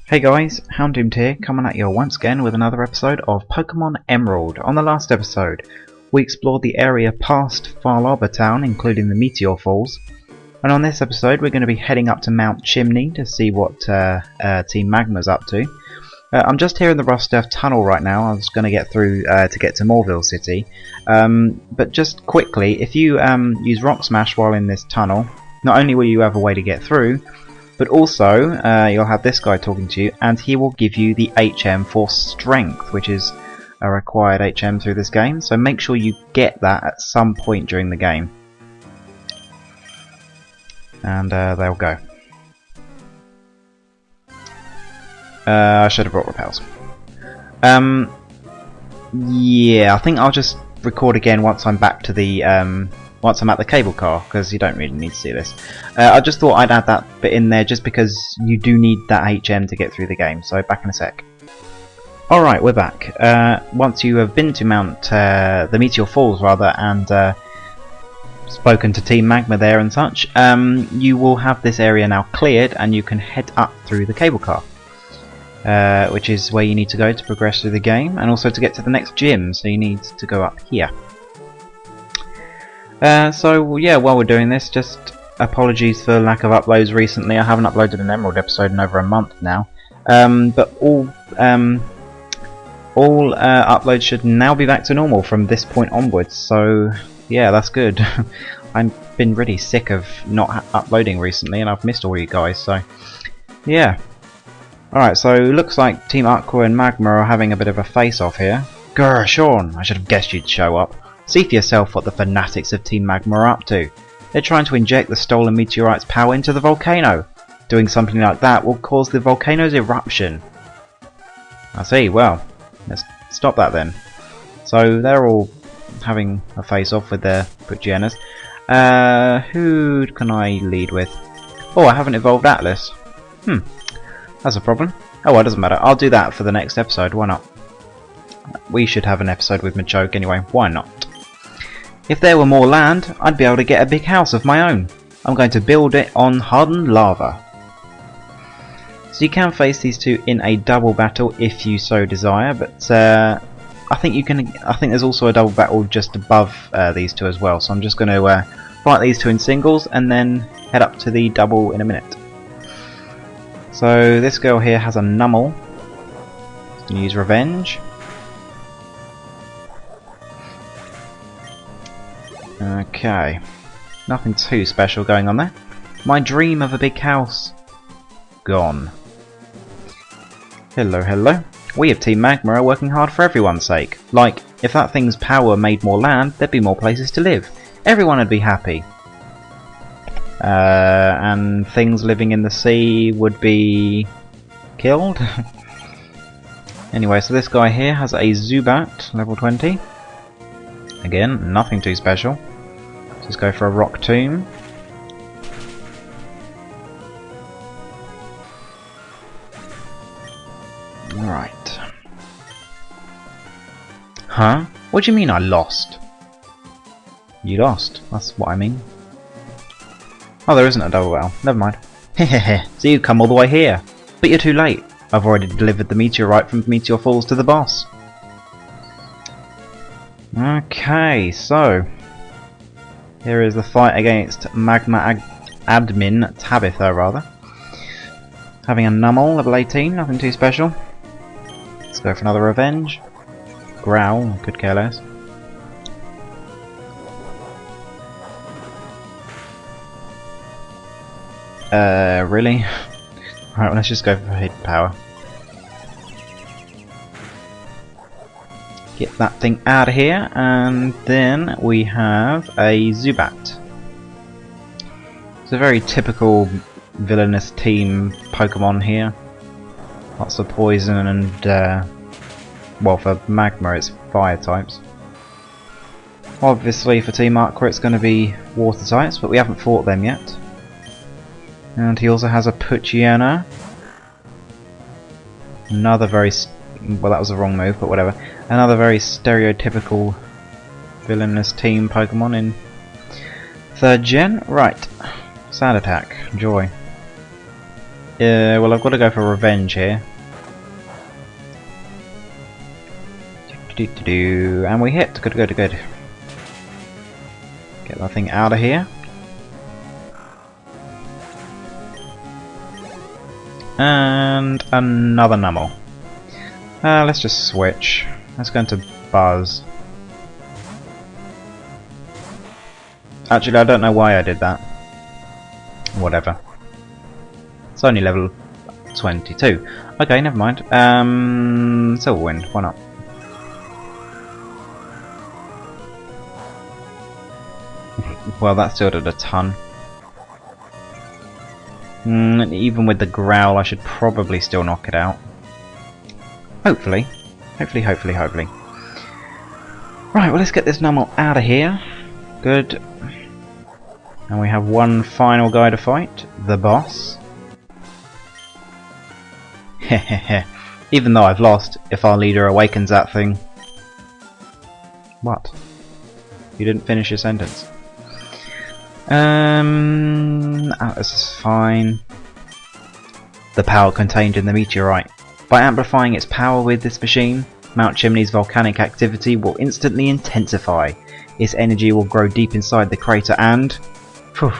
Hey guys, Hounddoomed here, coming at you once again with another episode of Pokémon Emerald. On the last episode, we explored the area past Farlaba Town, including the Meteor Falls. And on this episode, we're going to be heading up to Mount Chimney to see what Team Magma's up to. I'm just here in the Rostef Tunnel right now. I was going to get through to get to Morville City. But just quickly, if you use Rock Smash while in this tunnel, not only will you have a way to get through, but also, you'll have this guy talking to you, and he will give you the HM for Strength, which is a required HM through this game, so make sure you get that at some point during the game. And they'll go. I should have brought repels. Yeah, I think I'll just record again once I'm back to the once I'm at the cable car, because you don't really need to see this. I just thought I'd add that bit in there just because you do need that HM to get through the game, so back in a sec. Alright, we're back. Once you have been to the Meteor Falls rather, and spoken to Team Magma there and such, you will have this area now cleared and you can head up through the cable car. Which is where you need to go to progress through the game, and also to get to the next gym, so you need to go up here. So yeah, while we're doing this, just apologies for lack of uploads recently. I haven't uploaded an Emerald episode in over a month now, but all uploads should now be back to normal from this point onwards. So yeah, that's good. I've been really sick of not uploading recently, and I've missed all you guys. So yeah. Alright, so looks like Team Aqua and Magma are having a bit of a face-off here. Grr, Sean, I should have guessed you'd show up. See for yourself what the fanatics of Team Magma are up to. They're trying to inject the stolen meteorite's power into the volcano. Doing something like that will cause the volcano's eruption. I see, well, let's stop that then. So they're all having a face-off with their Pugianas. Who can I lead with? Oh, I haven't evolved Atlas. That's a problem. Oh well, it doesn't matter. I'll do that for the next episode, why not? We should have an episode with Machoke anyway, why not? If there were more land, I'd be able to get a big house of my own. I'm going to build it on hardened lava. So you can face these two in a double battle if you so desire, but I think there's also a double battle just above these two as well. So I'm just going to fight these two in singles and then head up to the double in a minute. So this girl here has a Nummel. She's going to use Revenge. Okay, nothing too special going on there. My dream of a big house gone. Hello, hello. We of Team Magma are working hard for everyone's sake. Like, if that thing's power made more land, there'd be more places to live. Everyone would be happy. And things living in the sea would be killed. Anyway, so this guy here has a Zubat, level 20. Again, nothing too special. Just go for a Rock Tomb. Right. Huh? What do you mean I lost? You lost. That's what I mean. Oh, there isn't a double battle. Never mind. Hehehe. So you come all the way here. But you're too late. I've already delivered the meteorite from Meteor Falls to the boss. Okay, so here is the fight against Magma Admin Tabitha, rather. Having a Nummel, level 18, nothing too special. Let's go for another Revenge. Growl, could care less. Really? Right, well, let's just go for hidden power. Get that thing out of here, and then we have a Zubat. It's a very typical villainous team Pokemon here. Lots of poison and, well, for Magma it's fire types. Obviously for Team Aqua it's going to be water types, but we haven't fought them yet. And he also has a Puchiana. Another very... well, that was the wrong move, but whatever. Another very stereotypical villainous team Pokemon in 3rd gen. Right. Sand Attack. Joy. Well, I've got to go for revenge here. And we hit. Good, good, good. Get that thing out of here. And another Numel. Let's just switch. Let's go into Buzz. Actually, I don't know why I did that. Whatever. It's only level 22. Okay, never mind. Silver Wind, why not? Well, that still did a ton. Even with the growl, I should probably still knock it out. Hopefully. Hopefully, hopefully, hopefully. Right, well, let's get this Numel out of here. Good. And we have one final guy to fight. The boss. Hehehe. Even though I've lost, if our leader awakens that thing... What? You didn't finish your sentence. This is fine. The power contained in the meteorite. By amplifying its power with this machine, Mount Chimney's volcanic activity will instantly intensify. Its energy will grow deep inside the crater and... Who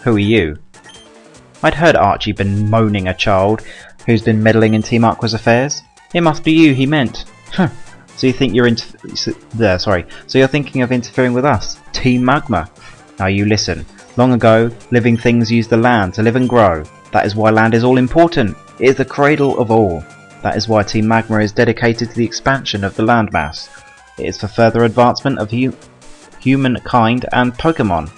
are you? I'd heard Archie been moaning a child who's been meddling in Team Aqua's affairs. It must be you he meant. Huh. So you think you're So you're thinking of interfering with us, Team Magma? Now you listen. Long ago, living things used the land to live and grow. That is why land is all important. It is the cradle of all. That is why Team Magma is dedicated to the expansion of the landmass. It is for further advancement of humankind and Pokémon.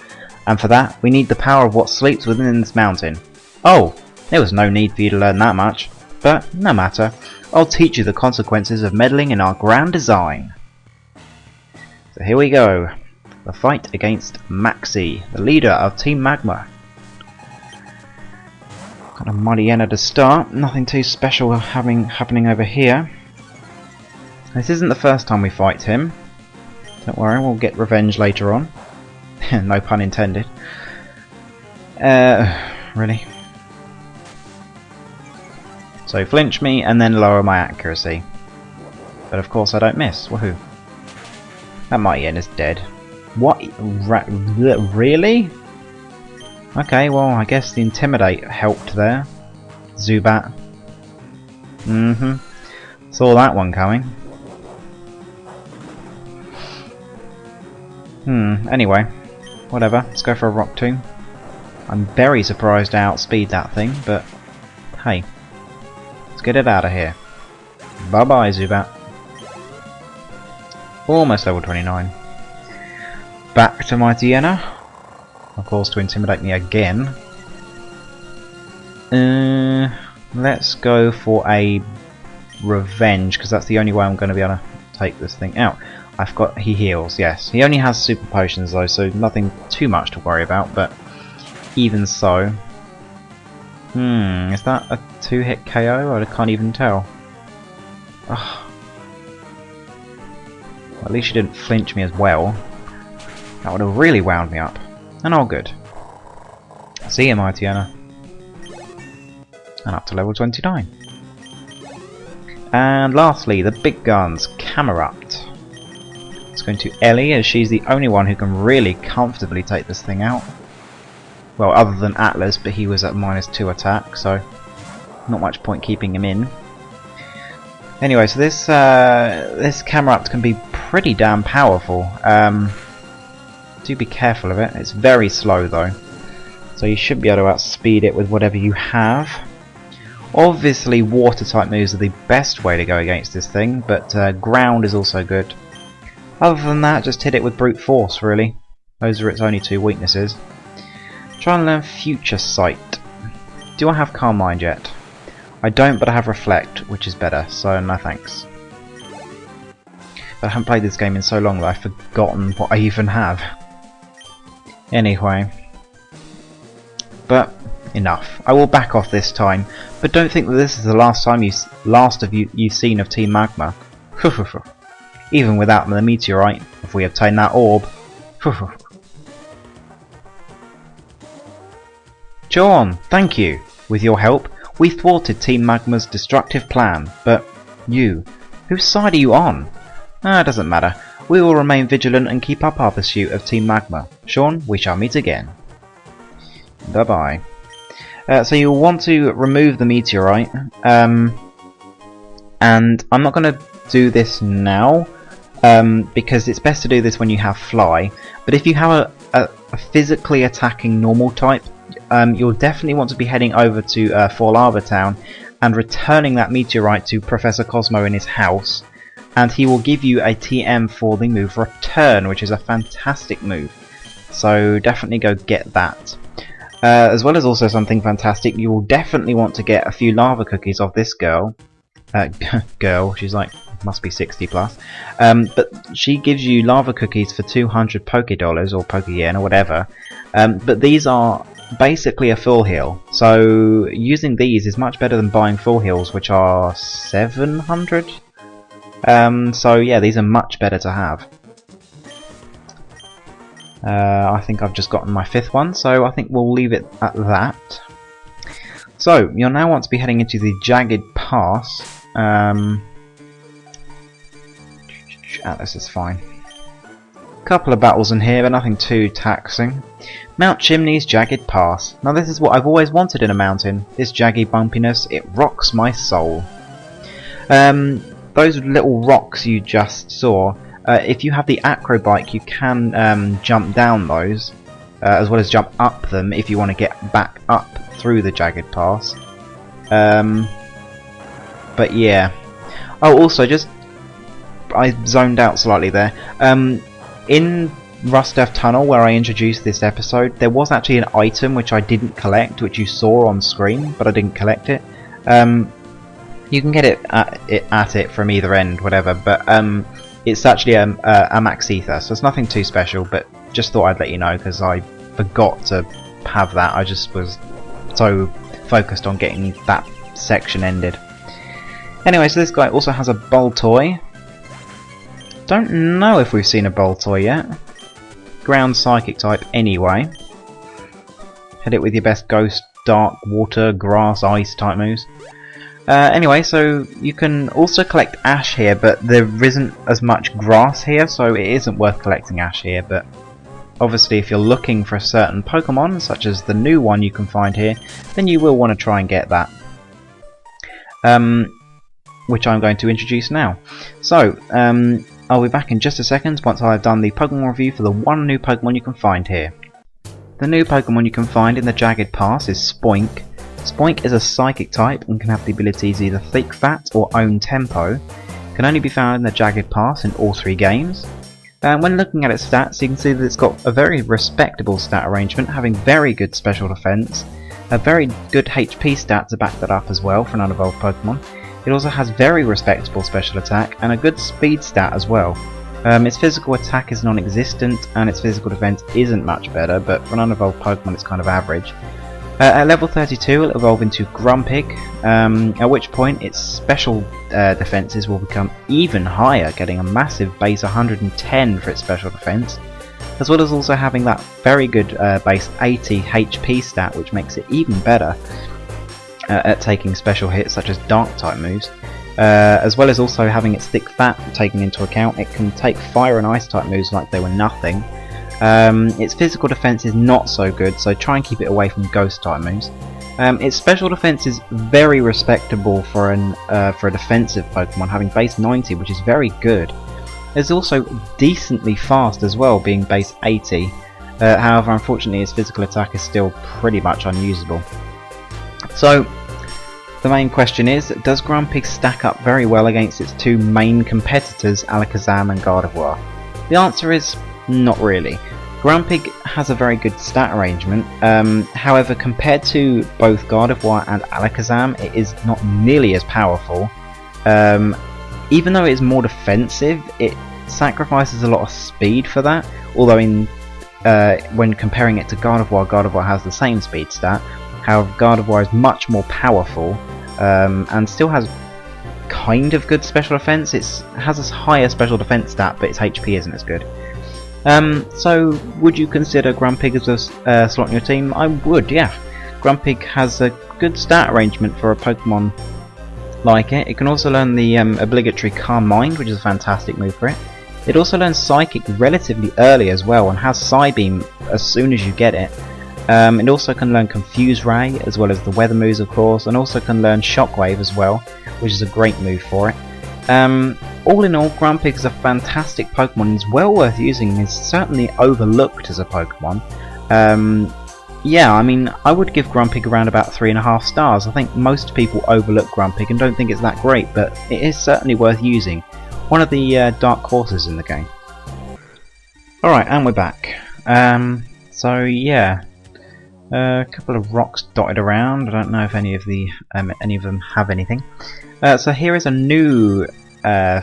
And for that, we need the power of what sleeps within this mountain. Oh, there was no need for you to learn that much. But no matter. I'll teach you the consequences of meddling in our grand design. So here we go. The fight against Maxie, the leader of Team Magma. Got a Muddiana to start. Nothing too special happening over here. This isn't the first time we fight him. Don't worry, we'll get revenge later on. No pun intended. Really? So flinch me and then lower my accuracy. But of course I don't miss. Woohoo. That Muddiana is dead. What? Really? Okay, well I guess the Intimidate helped there. Zubat. Saw that one coming. Anyway. Whatever, let's go for a Rock Tomb. I'm very surprised to outspeed that thing, but hey. Let's get it out of here. Bye bye, Zubat. Almost level 29. Back to my Diana. Of course, to intimidate me again. Let's go for a revenge, because that's the only way I'm going to be able to take this thing out. He heals, yes. He only has super potions though, so nothing too much to worry about, but even so. Is that a 2-hit KO? I can't even tell. Ugh. Well, at least she didn't flinch me as well. That would have really wound me up. And all good. See you, my Tiana. And up to level 29. And lastly, the big guns, Camerupt. It's going to Ellie, as she's the only one who can really comfortably take this thing out. Well, other than Atlas, but he was at -2 attack, so not much point keeping him in. Anyway, so this Camerupt can be pretty damn powerful. Do be careful of it. It's very slow though, so you should be able to outspeed it with whatever you have. Obviously, water type moves are the best way to go against this thing, but ground is also good. Other than that, just hit it with brute force, really. Those are its only two weaknesses. Try and learn Future Sight. Do I have Calm Mind yet? I don't, but I have Reflect, which is better, so no thanks. I haven't played this game in so long that I've forgotten what I even have. Anyway. But, enough. I will back off this time, but don't think that this is the last time you've seen of Team Magma. Even without the meteorite, if we obtain that orb. John, thank you. With your help, we thwarted Team Magma's destructive plan, but you, whose side are you on? It doesn't matter. We will remain vigilant and keep up our pursuit of Team Magma. Sean, we shall meet again. Bye bye. So you'll want to remove the meteorite, and I'm not going to do this now, because it's best to do this when you have fly, but if you have a physically attacking normal type, you'll definitely want to be heading over to Fall Lava Town and returning that meteorite to Professor Cosmo in his house, and he will give you a TM for the move Return, which is a fantastic move, so definitely go get that. As well as also something fantastic, you will definitely want to get a few lava cookies off this girl. She's like, must be 60 plus. But she gives you lava cookies for 200 Poké Dollars or Poké Yen or whatever. But these are basically a full heal. So using these is much better than buying full heals, which are 700. So yeah, these are much better to have. I think I've just gotten my 5th one, so I think we'll leave it at that. So, you'll now want to be heading into the Jagged Pass. This is fine. Couple of battles in here, but nothing too taxing. Mount Chimney's Jagged Pass. Now this is what I've always wanted in a mountain. This jaggy bumpiness, it rocks my soul. Those little rocks you just saw, if you have the acro bike, you can jump down those, as well as jump up them if you want to get back up through the Jagged Pass. But yeah. Oh, also, I zoned out slightly there. In Rust Death Tunnel, where I introduced this episode, there was actually an item which I didn't collect, which you saw on screen, but I didn't collect it. You can get it at it from either end, whatever, but it's actually a Maxie, so it's nothing too special, but just thought I'd let you know because I forgot to have that. I just was so focused on getting that section ended. Anyway, so this guy also has a Boltoy. Don't know if we've seen a Boltoy yet. Ground Psychic type anyway. Hit it with your best Ghost, Dark, Water, Grass, Ice type moves. Anyway, so you can also collect Ash here, but there isn't as much grass here, so it isn't worth collecting Ash here, but obviously if you're looking for a certain Pokemon, such as the new one you can find here, then you will want to try and get that. Which I'm going to introduce now. So, I'll be back in just a second once I've done the Pokemon review for the one new Pokemon you can find here. The new Pokemon you can find in the Jagged Pass is Spoink. Spoink is a Psychic type and can have the abilities either Thick Fat or Own Tempo. Can only be found in the Jagged Pass in all 3 games. When looking at its stats, you can see that it's got a very respectable stat arrangement, having very good special defense, a very good HP stat to back that up as well for an unevolved Pokemon. It also has very respectable special attack and a good speed stat as well. Its physical attack is non-existent and its physical defense isn't much better, but for an unevolved Pokemon it's kind of average. At level 32 it'll evolve into Grumpig, at which point its special defences will become even higher, getting a massive base 110 for its special defence, as well as also having that very good base 80 HP stat, which makes it even better at taking special hits such as Dark type moves. As well as also having its Thick Fat taken into account, it can take Fire and Ice type moves like they were nothing. Its physical defense is not so good, so try and keep it away from Ghost type moves. Its special defense is very respectable for a defensive Pokemon, having base 90, which is very good. It's also decently fast as well, being base 80. However, unfortunately, its physical attack is still pretty much unusable. So, the main question is, does Grumpig stack up very well against its 2 main competitors, Alakazam and Gardevoir? The answer is not really. Grumpig has a very good stat arrangement, however compared to both Gardevoir and Alakazam it is not nearly as powerful. Even though it is more defensive, it sacrifices a lot of speed for that, although when comparing it to Gardevoir, Gardevoir has the same speed stat. However, Gardevoir is much more powerful and still has kind of good special defense. It has a higher special defense stat, but its HP isn't as good. So, would you consider Grumpig as a slot in your team? I would, yeah. Grumpig has a good stat arrangement for a Pokemon like it. It can also learn the obligatory Calm Mind, which is a fantastic move for it. It also learns Psychic relatively early as well, and has Psybeam as soon as you get it. It also can learn Confuse Ray, as well as the weather moves of course, and also can learn Shockwave as well, which is a great move for it. All in all, Grumpig is a fantastic Pokemon and is well worth using, and is certainly overlooked as a Pokemon. Yeah, I mean, I would give Grumpig around about 3.5 stars. I think most people overlook Grumpig and don't think it's that great, but it is certainly worth using. One of the dark horses in the game. Alright, and we're back. So yeah, a couple of rocks dotted around. I don't know if any of them have anything. So here is a new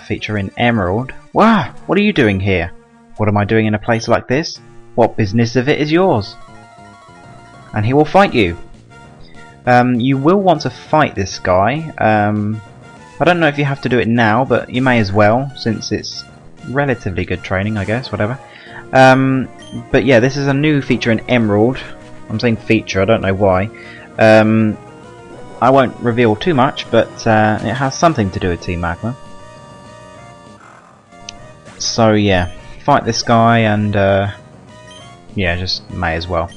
feature in Emerald. Wow, what are you doing here? What am I doing in a place like this? What business of it is yours? And he will fight you. You will want to fight this guy. I don't know if you have to do it now, but you may as well, since it's relatively good training, I guess, whatever. But yeah, this is a new feature in Emerald. I'm saying feature, I don't know why. I won't reveal too much, but it has something to do with Team Magma. So yeah, fight this guy and yeah, just may as well.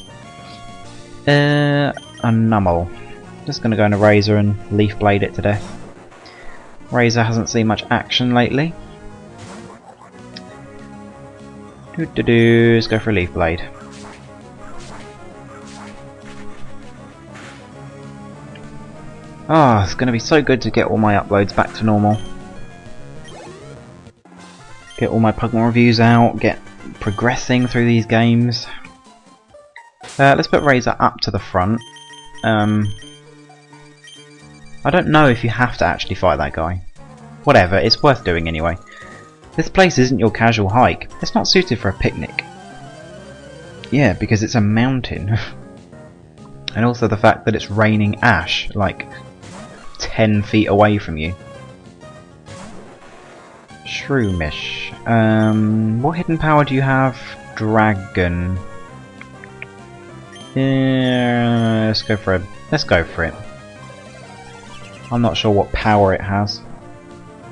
A Numel. Just gonna go in a Razor and Leaf Blade it to death. Razor hasn't seen much action lately. Let's go for a Leaf Blade. Ah, it's gonna be so good to get all my uploads back to normal. Get all my Pokemon reviews out, get progressing through these games. Let's put Razor up to the front. I don't know if you have to actually fight that guy. Whatever, it's worth doing anyway. This place isn't your casual hike. It's not suited for a picnic. Yeah, because it's a mountain. And also the fact that it's raining ash, like 10 feet away from you. Shroomish. What hidden power do you have? Dragon. Yeah, let's go for it. Let's go for it. I'm not sure what power it has.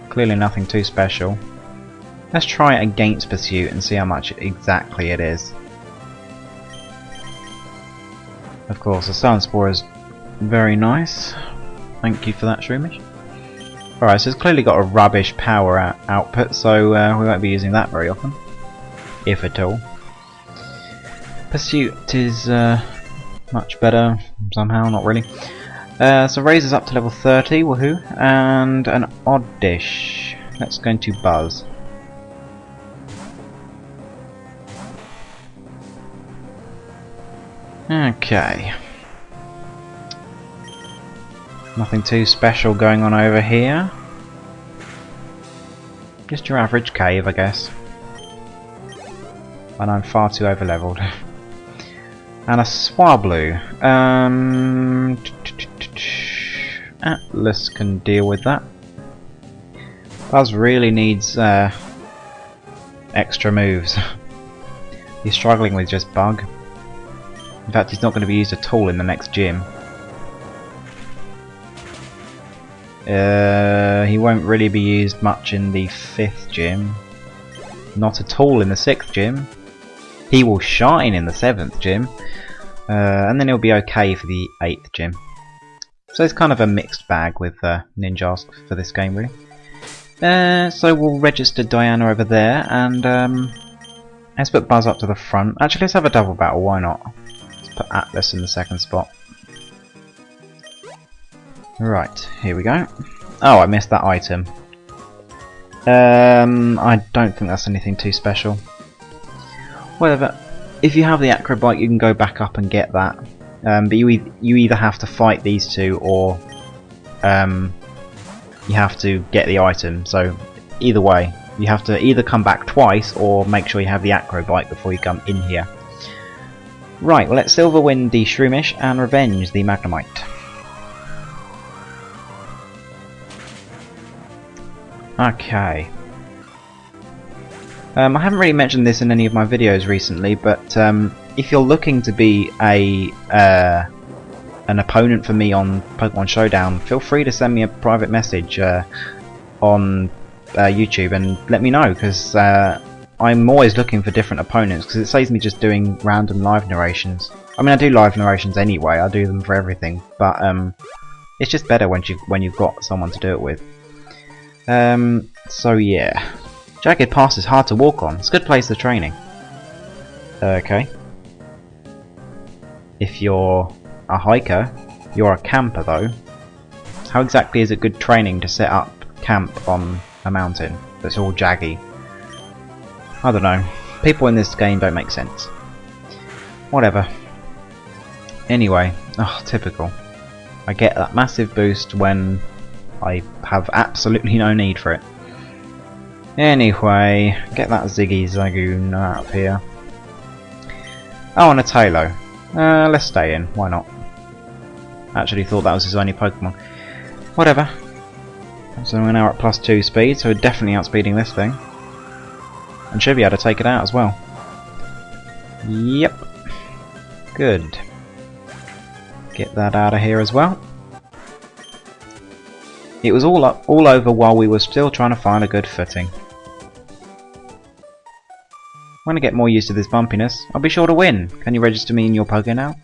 Clearly nothing too special. Let's try it against Pursuit and see how much exactly it is. Of course, the Sun Spore is very nice. Thank you for that, Shroomish. Alright, so it's clearly got a rubbish power output, so we won't be using that very often. If at all. Pursuit is much better somehow, not really. So Razor's up to level 30, woohoo, and an Oddish. Let's go into Buzz. Okay. Nothing too special going on over here. Just your average cave, I guess. And I'm far too over-leveled. And a Swablu. Atlas can deal with that. Buzz really needs extra moves. He's struggling with just Bug. In fact, he's not going to be used at all in the next gym. He won't really be used much in the 5th gym. Not at all in the 6th gym. He will shine in the 7th gym. And then he'll be okay for the 8th gym. So it's kind of a mixed bag with Ninjas for this game, really. So we'll register Diana over there, and let's put Buzz up to the front. Actually, let's have a double battle, why not? Let's put Atlas in the 2nd spot. Right, here we go. Oh, I missed that item. I don't think that's anything too special. Whatever. If you have the Acrobite, you can go back up and get that. But you either have to fight these two, or you have to get the item. So either way, you have to either come back twice or make sure you have the Acrobite before you come in here. Right, well, let's Silverwind the Shroomish and Revenge the Magnemite. Okay. I haven't really mentioned this in any of my videos recently, but if you're looking to be a an opponent for me on Pokemon Showdown, feel free to send me a private message on YouTube and let me know, because I'm always looking for different opponents, because it saves me just doing random live narrations. I mean, I do live narrations anyway, I do them for everything, but it's just better when you've got someone to do it with. So yeah, Jagged Pass is hard to walk on. It's a good place for training. Okay. If you're a hiker, you're a camper though. How exactly is it good training to set up camp on a mountain that's all jaggy? I don't know. People in this game don't make sense. Whatever. Anyway, oh, typical. I get that massive boost when I have absolutely no need for it. Anyway, get that Ziggy Zagoon out of here. Oh, and a Tailo. Let's stay in, why not? Actually thought that was his only Pokemon. Whatever. So we're now at +2 speed, so we're definitely outspeeding this thing. And should be able to take it out as well. Yep. Good. Get that out of here as well. It was all over while we were still trying to find a good footing. When I get more used to this bumpiness, I'll be sure to win. Can you register me in your Poké now?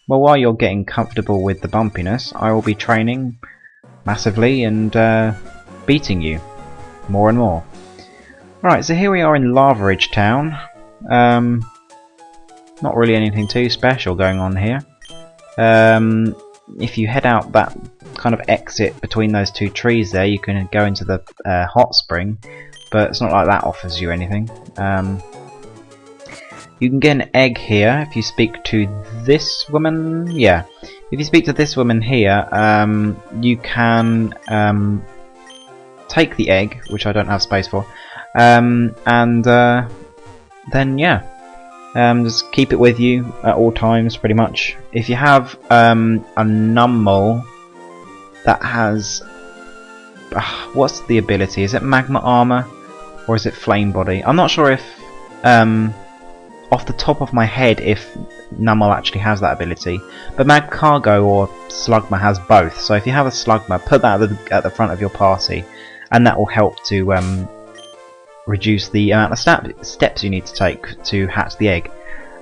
Well, while you're getting comfortable with the bumpiness, I will be training massively and beating you more and more. Right, so here we are in Lava Ridge Town. Not really anything too special going on here. If you head out that kind of exit between those two trees there, you can go into the hot spring, but it's not like that offers you anything. You can get an egg here if you speak to this woman. Yeah, if you speak to this woman here, you can take the egg, which I don't have space for, and then yeah, just keep it with you at all times, pretty much. If you have a Numble that has what's the ability? Is it Magma Armor or is it Flame Body? I'm not sure if off the top of my head if Numble actually has that ability, but Magcargo or Slugma has both. So if you have a Slugma, put that at the front of your party, and that will help to reduce the amount of steps you need to take to hatch the egg.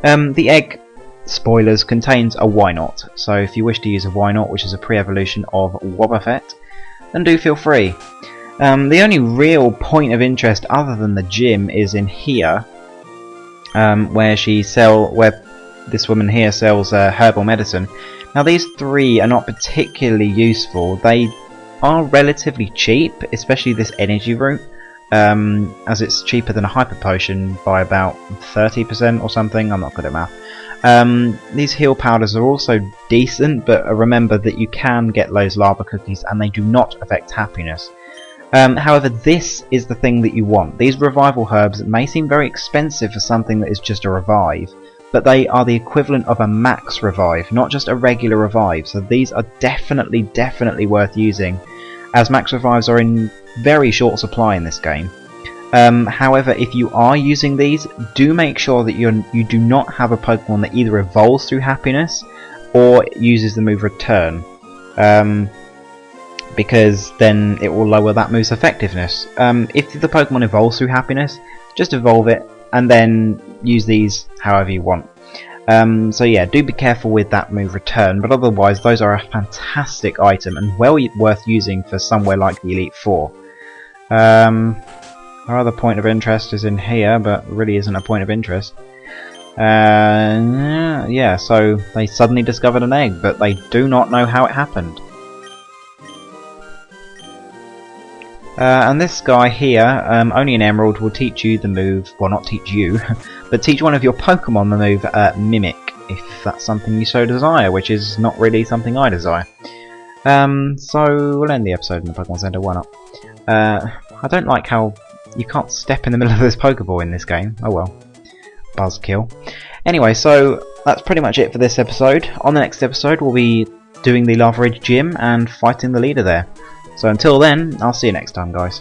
The egg, spoilers, contains a Wynot, so if you wish to use a Wynot, which is a pre-evolution of Wobbuffet, then do feel free. The only real point of interest other than the gym is in here, where this woman here sells herbal medicine. Now these three are not particularly useful. They are relatively cheap, especially this energy root, as it's cheaper than a hyper potion by about 30% or something. I'm not good at math. These heal powders are also decent, but remember that you can get those lava cookies and they do not affect happiness. However, this is the thing that you want. These revival herbs may seem very expensive for something that is just a revive, but they are the equivalent of a max revive, not just a regular revive. So these are definitely worth using, as max revives are in very short supply in this game. However, if you are using these, do make sure that you do not have a Pokemon that either evolves through happiness or uses the move return, because then it will lower that move's effectiveness. If the Pokemon evolves through happiness, just evolve it and then use these however you want. So yeah, do be careful with that move return, but otherwise those are a fantastic item and well worth using for somewhere like the Elite Four. Our other point of interest is in here, but really isn't a point of interest. Yeah, so they suddenly discovered an egg, but they do not know how it happened. And this guy here, only an Emerald, will teach you the move, well not teach you, but teach one of your Pokemon the move Mimic, if that's something you so desire, which is not really something I desire. So we'll end the episode in the Pokemon Center, why not? I don't like how you can't step in the middle of this Pokeball in this game. Oh well. Buzzkill. Anyway, so that's pretty much it for this episode. On the next episode we'll be doing the Lava Ridge Gym and fighting the leader there. So until then, I'll see you next time, guys.